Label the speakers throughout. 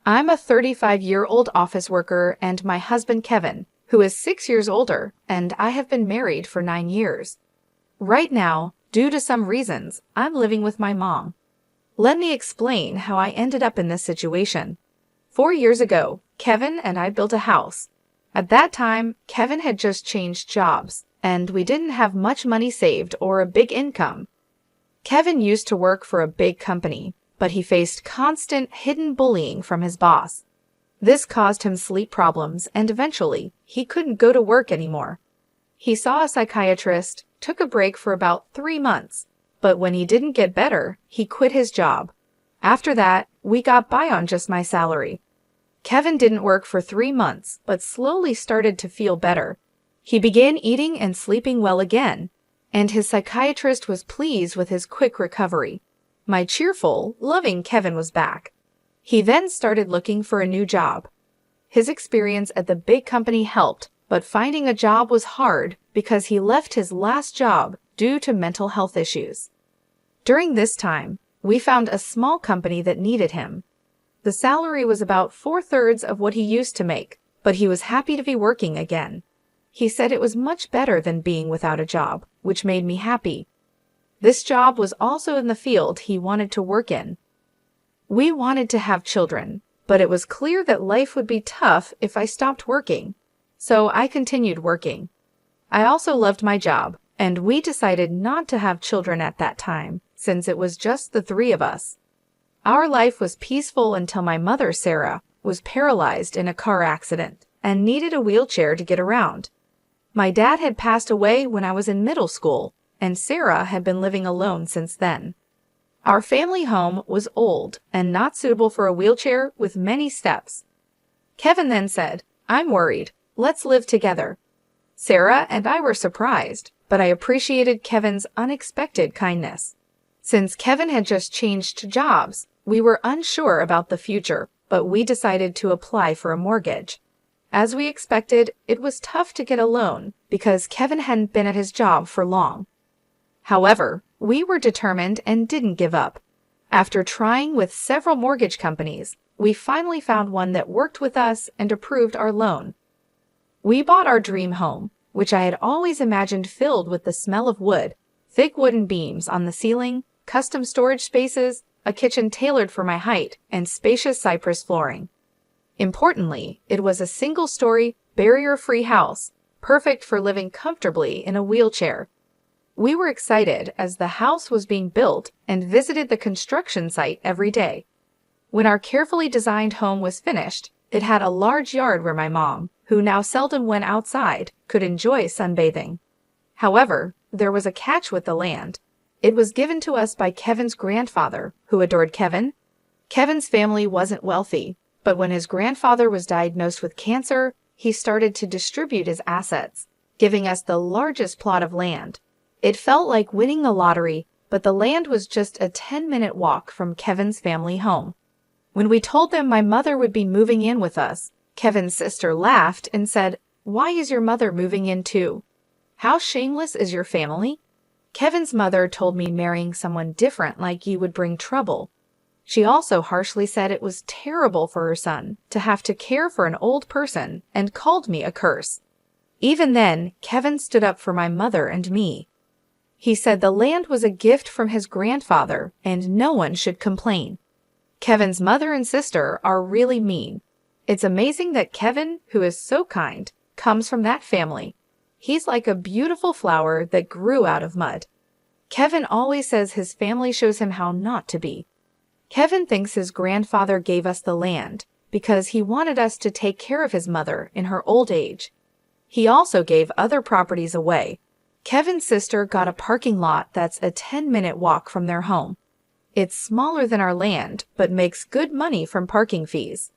Speaker 1: I'm a 35-year-old office worker and my husband Kevin, who is 6 years older, and I have been married for 9 years. Right now, due to some reasons, I'm living with my mom. Let me explain how I ended up in this situation. 4 years ago, Kevin and I built a house. At that time, Kevin had just changed jobs, and we didn't have much money saved or a big income. Kevin used to work for a big company, but he faced constant hidden bullying from his boss. This caused him sleep problems, and eventually, he couldn't go to work anymore. He saw a psychiatrist, took a break for about 3 months, but when he didn't get better, he quit his job. After that, we got by on just my salary. Kevin didn't work for 3 months, but slowly started to feel better. He began eating and sleeping well again, and his psychiatrist was pleased with his quick recovery. My cheerful, loving Kevin was back. He then started looking for a new job. His experience at the big company helped, but finding a job was hard because he left his last job due to mental health issues. During this time, we found a small company that needed him. The salary was about 4/3 of what he used to make, but he was happy to be working again. He said it was much better than being without a job, which made me happy. This job was also in the field he wanted to work in. We wanted to have children, but it was clear that life would be tough if I stopped working, so I continued working. I also loved my job, and we decided not to have children at that time, since it was just the 3 of us. Our life was peaceful until my mother, Sarah, was paralyzed in a car accident and needed a wheelchair to get around. My dad had passed away when I was in middle school, and Sarah had been living alone since then. Our family home was old and not suitable for a wheelchair with many steps. Kevin then said, "I'm worried. Let's live together." Sarah and I were surprised, but I appreciated Kevin's unexpected kindness. Since Kevin had just changed jobs, we were unsure about the future, but we decided to apply for a mortgage. As we expected, it was tough to get a loan because Kevin hadn't been at his job for long. However, we were determined and didn't give up. After trying with several mortgage companies, we finally found one that worked with us and approved our loan. We bought our dream home, which I had always imagined filled with the smell of wood, thick wooden beams on the ceiling, custom storage spaces, a kitchen tailored for my height, and spacious cypress flooring. Importantly, it was a single-story, barrier-free house, perfect for living comfortably in a wheelchair. We were excited as the house was being built and visited the construction site every day. When our carefully designed home was finished, it had a large yard where my mom, who now seldom went outside, could enjoy sunbathing. However, there was a catch with the land. It was given to us by Kevin's grandfather, who adored Kevin. Kevin's family wasn't wealthy, but when his grandfather was diagnosed with cancer, he started to distribute his assets, giving us the largest plot of land. It felt like winning the lottery, but the land was just a 10-minute walk from Kevin's family home. When we told them my mother would be moving in with us, Kevin's sister laughed and said, "Why is your mother moving in too? How shameless is your family?" Kevin's mother told me marrying someone different like you would bring trouble. She also harshly said it was terrible for her son to have to care for an old person and called me a curse. Even then, Kevin stood up for my mother and me. He said the land was a gift from his grandfather and no one should complain. Kevin's mother and sister are really mean. It's amazing that Kevin, who is so kind, comes from that family. He's like a beautiful flower that grew out of mud. Kevin always says his family shows him how not to be. Kevin thinks his grandfather gave us the land because he wanted us to take care of his mother in her old age. He also gave other properties away. Kevin's sister got a parking lot that's a 10-minute walk from their home. It's smaller than our land, but makes good money from parking fees.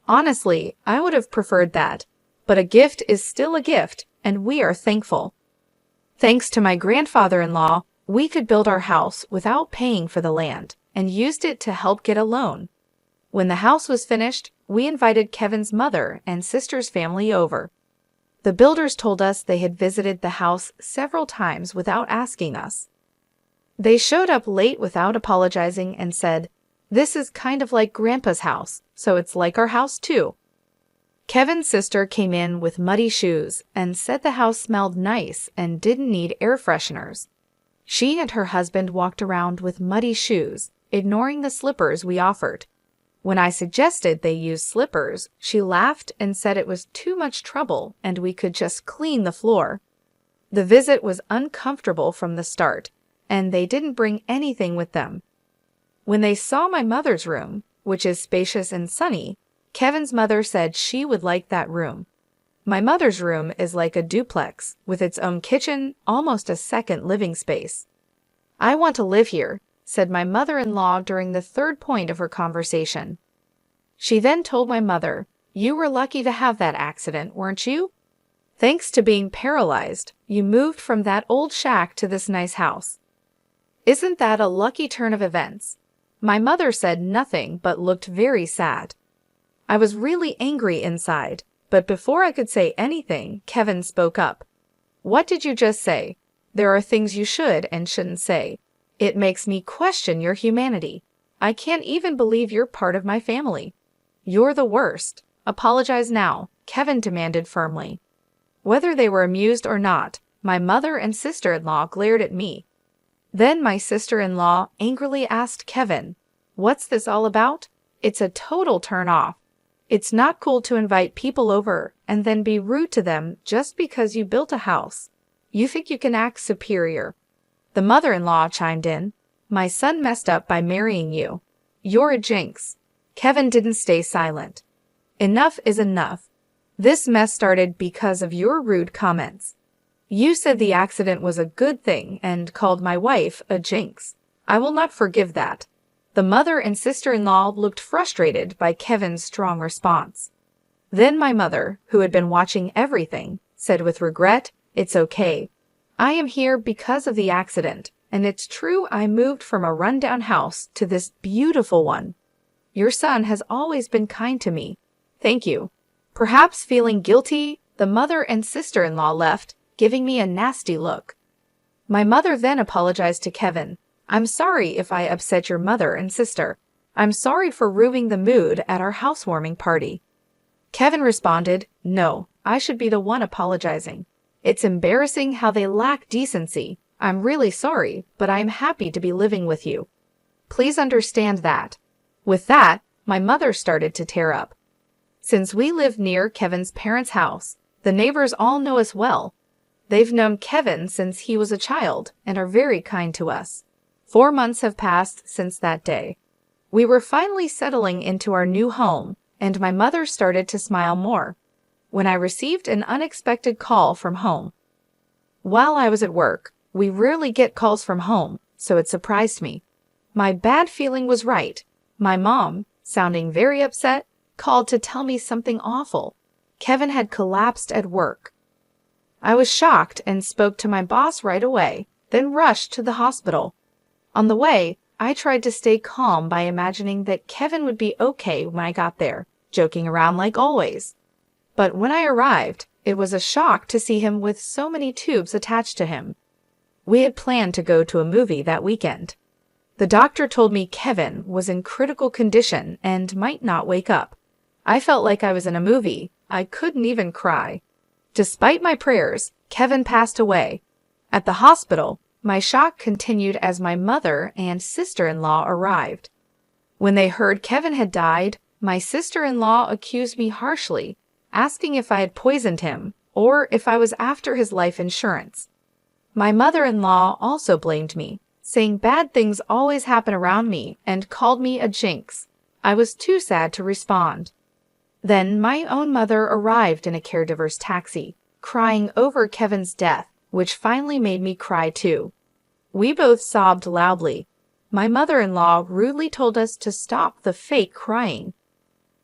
Speaker 1: Honestly, I would have preferred that, but a gift is still a gift, and we are thankful. Thanks to my grandfather-in-law, we could build our house without paying for the land and used it to help get a loan. When the house was finished, we invited Kevin's mother and sister's family over. The builders told us they had visited the house several times without asking us. They showed up late without apologizing and said, This is kind of like Grandpa's house, so it's like our house too. Kevin's sister came in with muddy shoes and said the house smelled nice and didn't need air fresheners. She and her husband walked around with muddy shoes, ignoring the slippers we offered. When I suggested they use slippers, she laughed and said it was too much trouble and we could just clean the floor. The visit was uncomfortable from the start, and they didn't bring anything with them. When they saw my mother's room, which is spacious and sunny, Kevin's mother said she would like that room. My mother's room is like a duplex, with its own kitchen, almost a second living space. I want to live here, said my mother-in-law during the third point of her conversation. She then told my mother, "You were lucky to have that accident, weren't you? Thanks to being paralyzed, you moved from that old shack to this nice house. Isn't that a lucky turn of events?" My mother said nothing but looked very sad. I was really angry inside, but before I could say anything, Kevin spoke up. "What did you just say? There are things you should and shouldn't say. It makes me question your humanity. I can't even believe you're part of my family. You're the worst. Apologize now," Kevin demanded firmly. Whether they were amused or not, my mother and sister-in-law glared at me. Then my sister-in-law angrily asked Kevin, "What's this all about? It's a total turn-off. It's not cool to invite people over and then be rude to them just because you built a house. You think you can act superior." The mother-in-law chimed in, "My son messed up by marrying you. You're a jinx." Kevin didn't stay silent. "Enough is enough. This mess started because of your rude comments. You said the accident was a good thing and called my wife a jinx. I will not forgive that." The mother and sister-in-law looked frustrated by Kevin's strong response. Then my mother, who had been watching everything, said with regret, "It's okay. I am here because of the accident, and it's true I moved from a rundown house to this beautiful one. Your son has always been kind to me. Thank you." Perhaps feeling guilty, the mother and sister-in-law left, giving me a nasty look. My mother then apologized to Kevin. "I'm sorry if I upset your mother and sister. I'm sorry for ruining the mood at our housewarming party." Kevin responded, "No, I should be the one apologizing. It's embarrassing how they lack decency. I'm really sorry, but I'm happy to be living with you. Please understand that." With that, my mother started to tear up. Since we live near Kevin's parents' house, the neighbors all know us well. They've known Kevin since he was a child and are very kind to us. 4 months have passed since that day. We were finally settling into our new home, and my mother started to smile more when I received an unexpected call from home. While I was at work, we rarely get calls from home, so it surprised me. My bad feeling was right. My mom, sounding very upset, called to tell me something awful. Kevin had collapsed at work. I was shocked and spoke to my boss right away, then rushed to the hospital. On the way, I tried to stay calm by imagining that Kevin would be okay when I got there, joking around like always. But when I arrived, it was a shock to see him with so many tubes attached to him. We had planned to go to a movie that weekend. The doctor told me Kevin was in critical condition and might not wake up. I felt like I was in a movie. I couldn't even cry. Despite my prayers, Kevin passed away. At the hospital, my shock continued as my mother and sister-in-law arrived. When they heard Kevin had died, my sister-in-law accused me harshly, asking if I had poisoned him or if I was after his life insurance. My mother-in-law also blamed me, saying bad things always happen around me and called me a jinx. I was too sad to respond. Then my own mother arrived in a caregiver's taxi, crying over Kevin's death, which finally made me cry too. We both sobbed loudly. My mother-in-law rudely told us to stop the fake crying.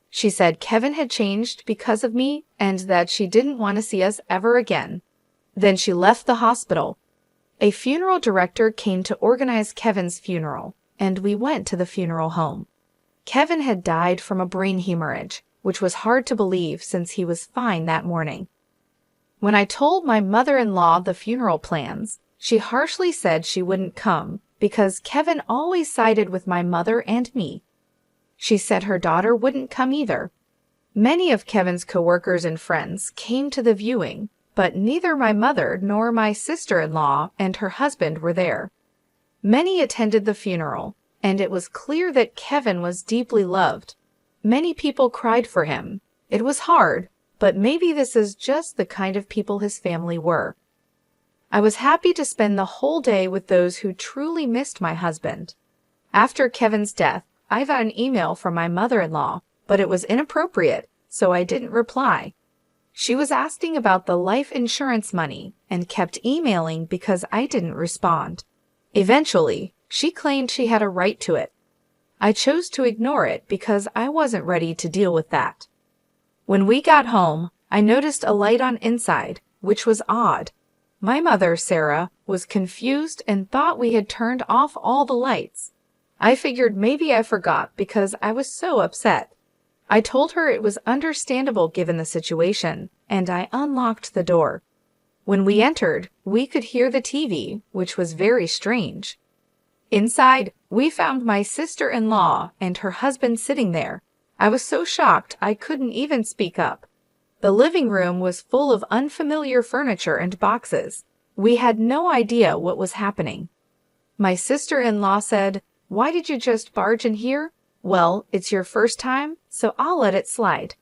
Speaker 1: She said Kevin had changed because of me and that she didn't want to see us ever again. Then she left the hospital. A funeral director came to organize Kevin's funeral, and we went to the funeral home. Kevin had died from a brain hemorrhage, which was hard to believe since he was fine that morning. When I told my mother-in-law the funeral plans, she harshly said she wouldn't come because Kevin always sided with my mother and me, She said her daughter wouldn't come either. Many of Kevin's coworkers and friends came to the viewing, but neither my mother nor my sister-in-law and her husband were there. Many attended the funeral, and it was clear that Kevin was deeply loved. Many people cried for him. It was hard, but maybe this is just the kind of people his family were. I was happy to spend the whole day with those who truly missed my husband. After Kevin's death, I got an email from my mother-in-law, but it was inappropriate, so I didn't reply. She was asking about the life insurance money and kept emailing because I didn't respond. Eventually, she claimed she had a right to it. I chose to ignore it because I wasn't ready to deal with that. When we got home, I noticed a light on inside, which was odd. My mother, Sarah, was confused and thought we had turned off all the lights. I figured maybe I forgot because I was so upset. I told her it was understandable given the situation, and I unlocked the door. When we entered, we could hear the TV, which was very strange. Inside, we found my sister-in-law and her husband sitting there. I was so shocked I couldn't even speak up. The living room was full of unfamiliar furniture and boxes. We had no idea what was happening. My sister-in-law said, "Why did you just barge in here?" "Well, it's your first time, so I'll let it slide.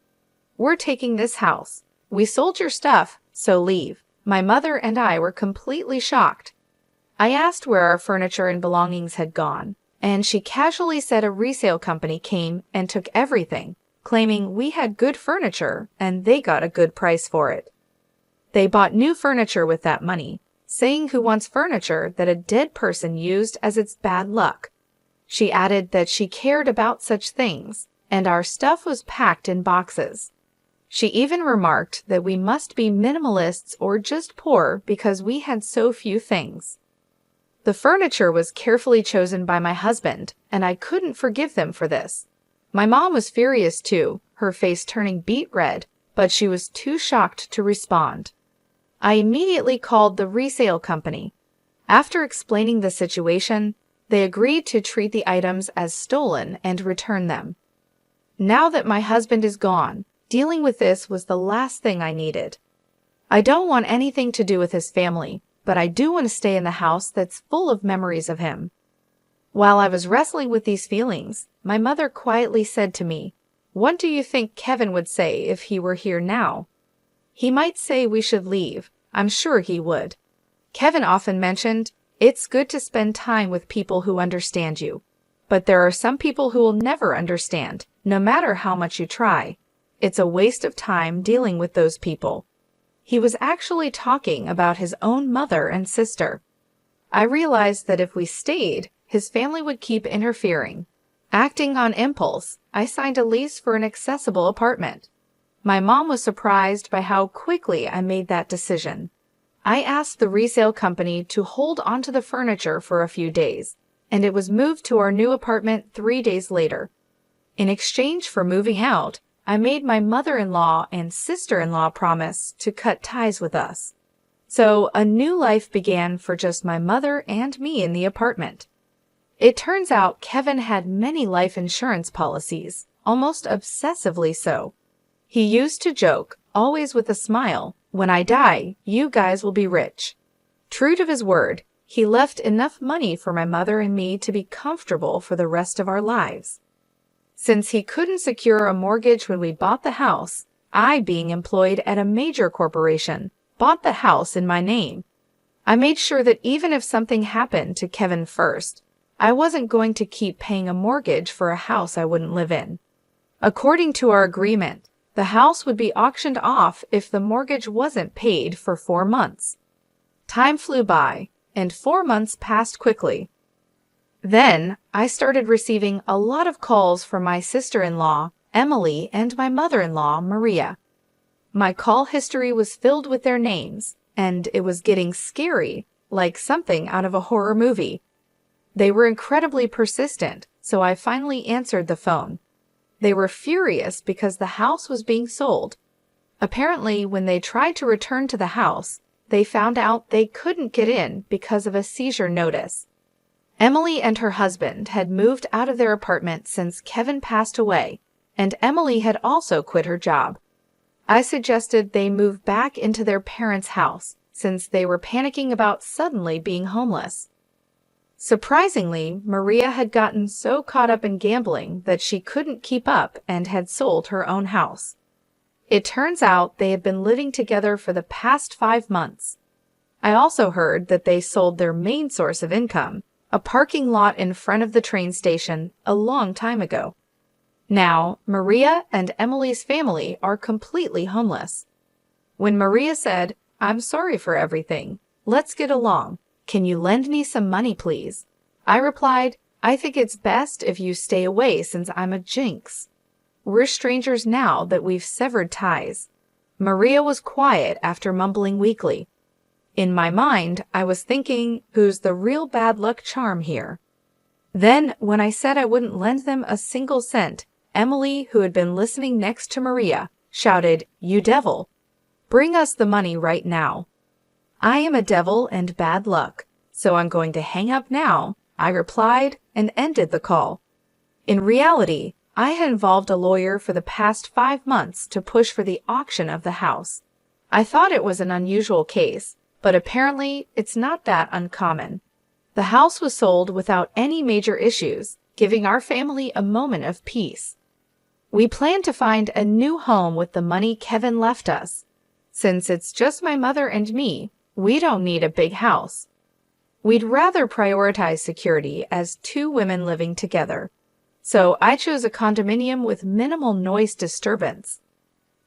Speaker 1: We're taking this house. We sold your stuff, so leave." My mother and I were completely shocked. I asked where our furniture and belongings had gone, and she casually said a resale company came and took everything, claiming we had good furniture and they got a good price for it. They bought new furniture with that money, saying who wants furniture that a dead person used as its bad luck. She added that she cared about such things, and our stuff was packed in boxes. She even remarked that we must be minimalists or just poor because we had so few things. The furniture was carefully chosen by my husband, and I couldn't forgive them for this. My mom was furious too, her face turning beet red, but she was too shocked to respond. I immediately called the resale company. After explaining the situation, they agreed to treat the items as stolen and return them. Now that my husband is gone, dealing with this was the last thing I needed. I don't want anything to do with his family, but I do want to stay in the house that's full of memories of him. While I was wrestling with these feelings, my mother quietly said to me, "What do you think Kevin would say if he were here now?" "He might say we should leave. I'm sure he would." Kevin often mentioned, "It's good to spend time with people who understand you. But there are some people who will never understand, no matter how much you try. It's a waste of time dealing with those people." He was actually talking about his own mother and sister. I realized that if we stayed, his family would keep interfering. Acting on impulse, I signed a lease for an accessible apartment. My mom was surprised by how quickly I made that decision. I asked the resale company to hold onto the furniture for a few days, and it was moved to our new apartment 3 days later. In exchange for moving out, I made my mother-in-law and sister-in-law promise to cut ties with us. So a new life began for just my mother and me in the apartment. It turns out Kevin had many life insurance policies, almost obsessively so. He used to joke, always with a smile, "When I die, you guys will be rich." True to his word, he left enough money for my mother and me to be comfortable for the rest of our lives. Since he couldn't secure a mortgage when we bought the house, I, being employed at a major corporation, bought the house in my name. I made sure that even if something happened to Kevin first, I wasn't going to keep paying a mortgage for a house I wouldn't live in. According to our agreement, the house would be auctioned off if the mortgage wasn't paid for 4 months. Time flew by, and 4 months passed quickly. Then, I started receiving a lot of calls from my sister-in-law, Emily, and my mother-in-law, Maria. My call history was filled with their names, and it was getting scary, like something out of a horror movie. They were incredibly persistent, so I finally answered the phone. They were furious because the house was being sold. Apparently, when they tried to return to the house, they found out they couldn't get in because of a seizure notice. Emily and her husband had moved out of their apartment since Kevin passed away, and Emily had also quit her job. I suggested they move back into their parents' house since they were panicking about suddenly being homeless. Surprisingly, Maria had gotten so caught up in gambling that she couldn't keep up and had sold her own house. It turns out they had been living together for the past 5 months. I also heard that they sold their main source of income, a parking lot in front of the train station, a long time ago. Now, Maria and Emily's family are completely homeless. When Maria said, "I'm sorry for everything. Let's get along. Can you lend me some money, please?" I replied, "I think it's best if you stay away since I'm a jinx. We're strangers now that we've severed ties." Maria was quiet after mumbling weakly. In my mind, I was thinking, who's the real bad luck charm here? Then, when I said I wouldn't lend them a single cent, Emily, who had been listening next to Maria, shouted, "You devil! Bring us the money right now." "I am a devil and bad luck, so I'm going to hang up now," I replied and ended the call. In reality, I had involved a lawyer for the past 5 months to push for the auction of the house. I thought it was an unusual case, but apparently it's not that uncommon. The house was sold without any major issues, giving our family a moment of peace. We plan to find a new home with the money Kevin left us. Since it's just my mother and me, we don't need a big house. We'd rather prioritize security as 2 women living together. So I chose a condominium with minimal noise disturbance.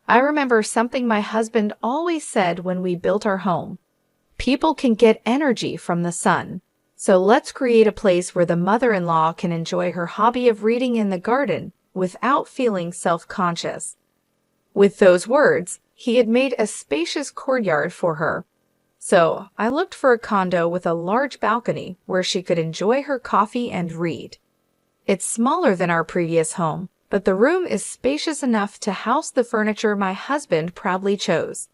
Speaker 1: I remember something my husband always said when we built our home. People can get energy from the sun. So let's create a place where the mother-in-law can enjoy her hobby of reading in the garden without feeling self-conscious. With those words, he had made a spacious courtyard for her. So I looked for a condo with a large balcony where she could enjoy her coffee and read. It's smaller than our previous home, but the room is spacious enough to house the furniture my husband proudly chose.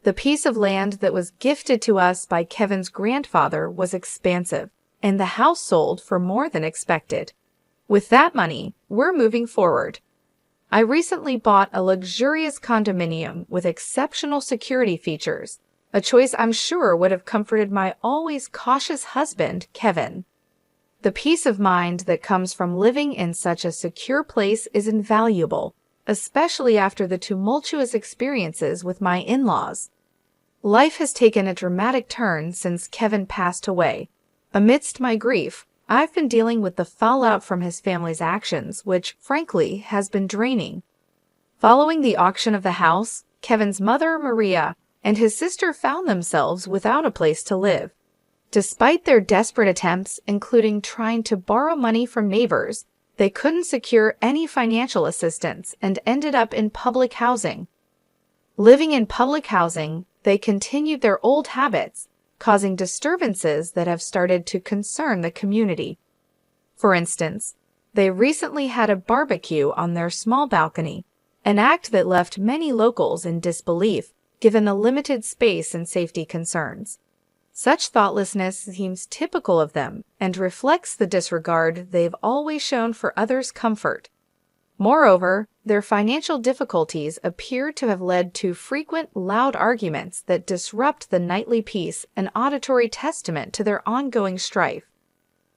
Speaker 1: The piece of land that was gifted to us by Kevin's grandfather was expansive, and the house sold for more than expected. With that money, we're moving forward. I recently bought a luxurious condominium with exceptional security features, a choice I'm sure would have comforted my always cautious husband, Kevin. The peace of mind that comes from living in such a secure place is invaluable, especially after the tumultuous experiences with my in-laws. Life has taken a dramatic turn since Kevin passed away. Amidst my grief, I've been dealing with the fallout from his family's actions, which, frankly, has been draining. Following the auction of the house, Kevin's mother, Maria, and his sister found themselves without a place to live. Despite their desperate attempts, including trying to borrow money from neighbors, they couldn't secure any financial assistance and ended up in public housing. Living in public housing, they continued their old habits, causing disturbances that have started to concern the community. For instance, they recently had a barbecue on their small balcony, an act that left many locals in disbelief given the limited space and safety concerns. Such thoughtlessness seems typical of them and reflects the disregard they've always shown for others' comfort. Moreover, their financial difficulties appear to have led to frequent loud arguments that disrupt the nightly peace, an auditory testament to their ongoing strife.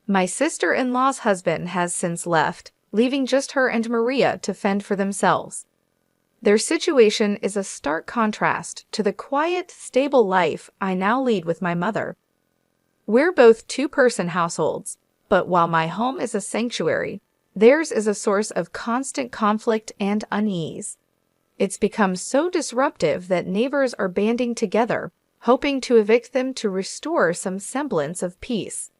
Speaker 1: My sister-in-law's husband has since left, leaving just her and Maria to fend for themselves. Their situation is a stark contrast to the quiet, stable life I now lead with my mother. We're both 2-person households, but while my home is a sanctuary, theirs is a source of constant conflict and unease. It's become so disruptive that neighbors are banding together, hoping to evict them to restore some semblance of peace.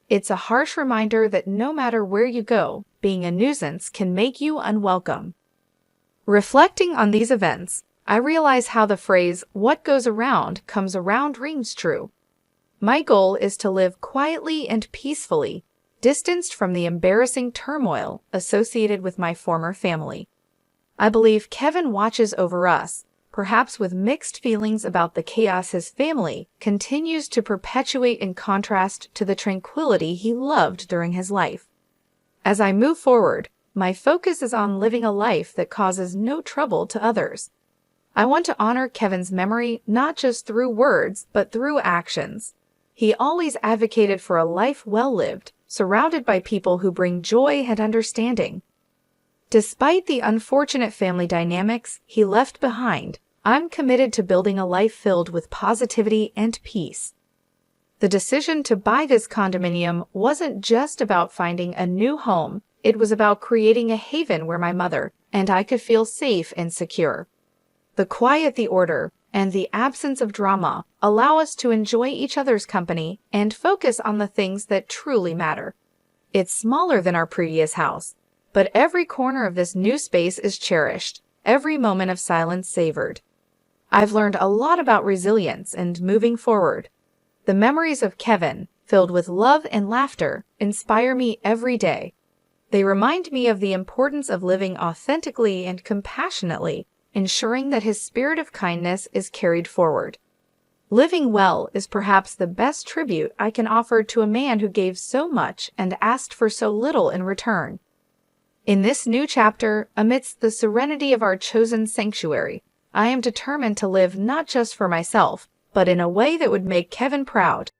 Speaker 1: It's a harsh reminder that no matter where you go, being a nuisance can make you unwelcome. Reflecting on these events, I realize how the phrase, "what goes around comes around," rings true. My goal is to live quietly and peacefully, distanced from the embarrassing turmoil associated with my former family. I believe Kevin watches over us, perhaps with mixed feelings about the chaos his family continues to perpetuate in contrast to the tranquility he loved during his life. As I move forward, my focus is on living a life that causes no trouble to others. I want to honor Kevin's memory not just through words, but through actions. He always advocated for a life well lived, surrounded by people who bring joy and understanding. Despite the unfortunate family dynamics he left behind, I'm committed to building a life filled with positivity and peace. The decision to buy this condominium wasn't just about finding a new home, it was about creating a haven where my mother and I could feel safe and secure. The quiet, the order, and the absence of drama allow us to enjoy each other's company and focus on the things that truly matter. It's smaller than our previous house, but every corner of this new space is cherished, every moment of silence savored. I've learned a lot about resilience and moving forward. The memories of Kevin, filled with love and laughter, inspire me every day. They remind me of the importance of living authentically and compassionately, ensuring that his spirit of kindness is carried forward. Living well is perhaps the best tribute I can offer to a man who gave so much and asked for so little in return. In this new chapter, amidst the serenity of our chosen sanctuary, I am determined to live not just for myself, but in a way that would make Kevin proud.